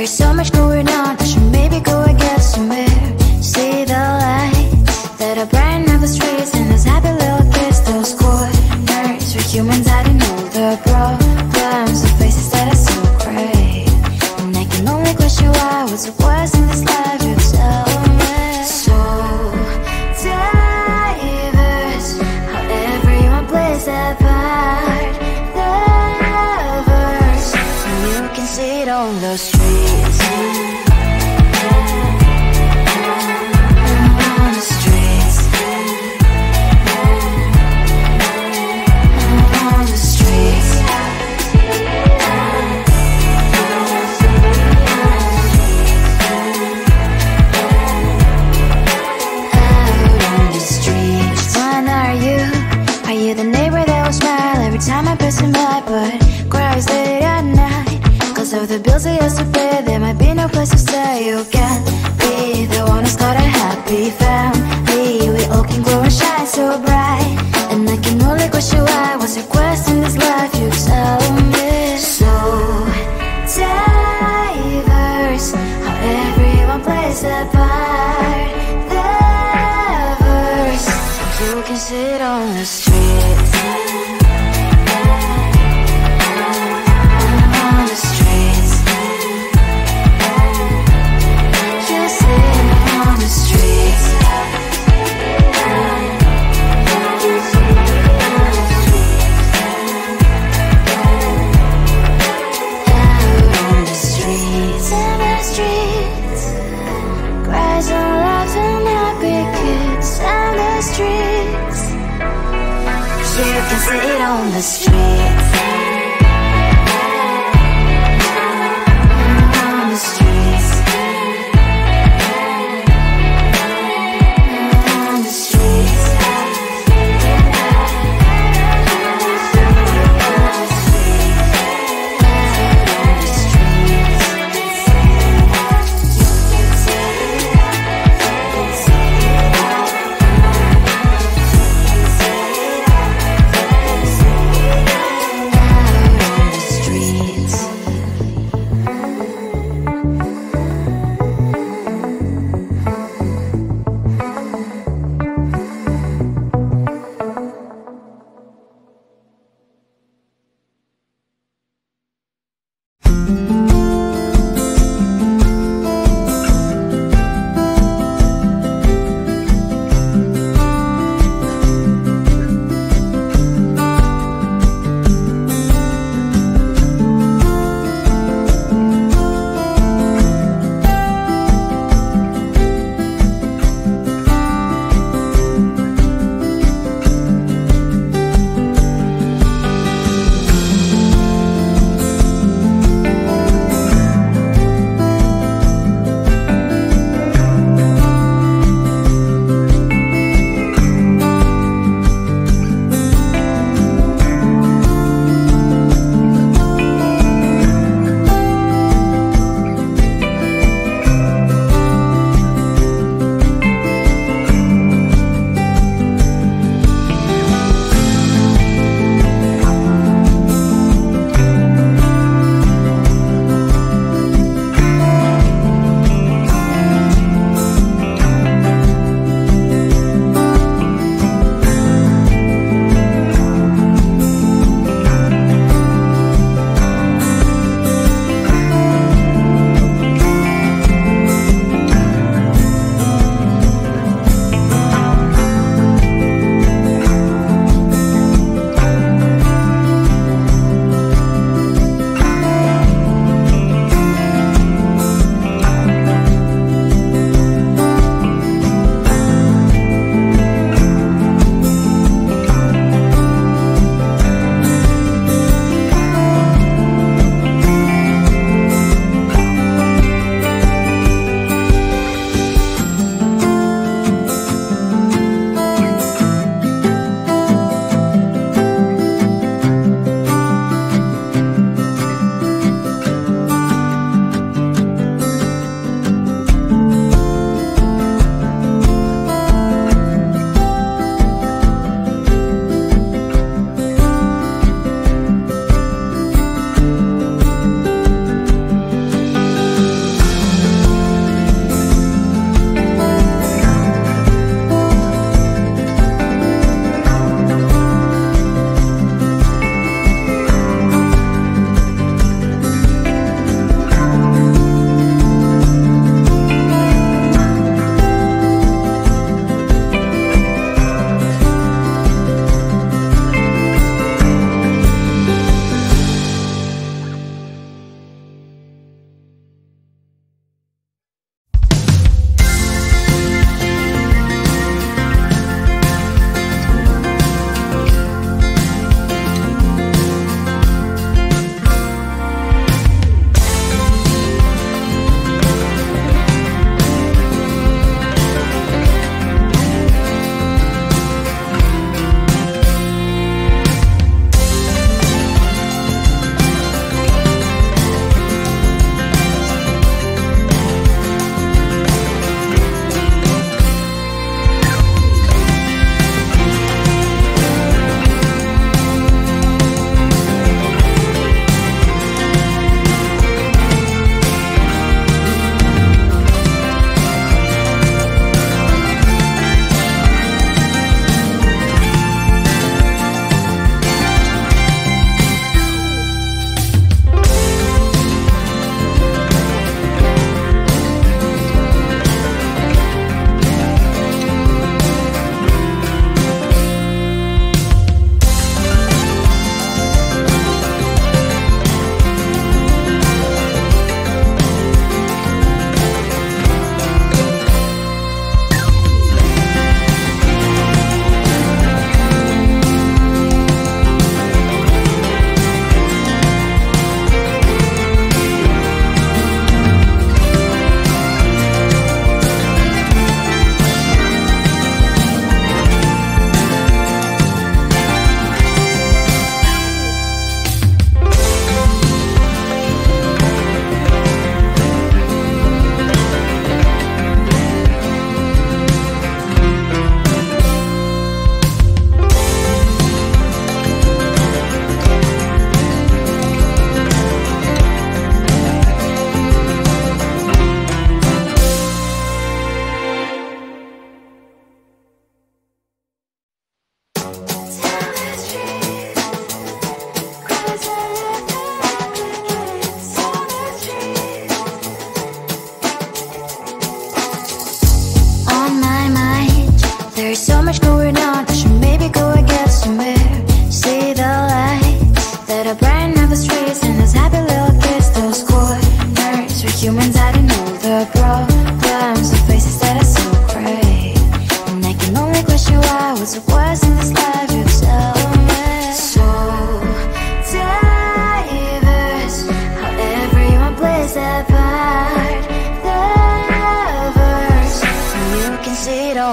There's so much going on, I should maybe go and get somewhere. See the lights that are brighten up the streets, and those happy little kids, those corners where humans hiding all the problems, the faces that are so great. And I can only question why, what's the worst in this life, you tell me. So diverse, how everyone plays their part. Lovers, and you can see it on the streets. On the streets. On the streets. Are you the neighbor that will smile every time I pass him by, but cries late at night? Cause of the bills he has to pay, there might be no place to stay. You can be the one who's got a happy family. We all can grow and shine so bright, and I can only question why, what's your quest in this life, you tell me. So diverse, how everyone plays their part. Lovers, you can sit on the streets. On the streets. You sit on the streets.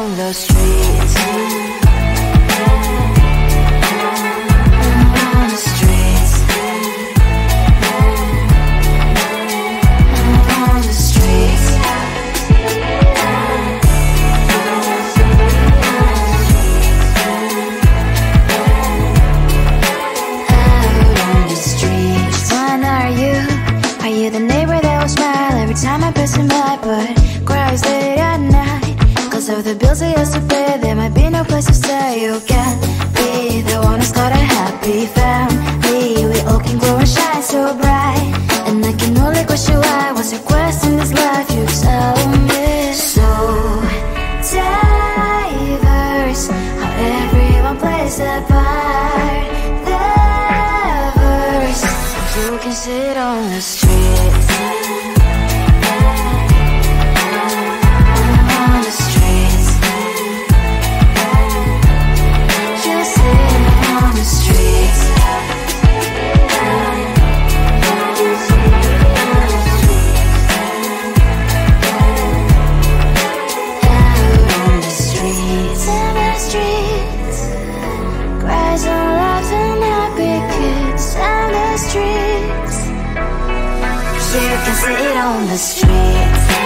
on the streets. On the streets. On the streets. The neighbor that will smile every time I pass him by, but cries late at night cause of the bills he has to pay. There might be no place to stay. You can't be the one who's got a happy family. We all can glow and shine so bright, and I can only question why. What's your quest in this life? You tell me. So diverse, how everyone plays their part. Diverse, you can sit on the street. On the streets. Just sit on the streets. Out on the streets. In the streets. Cries and laughs and happy kids. And the streets. You can sit on the streets.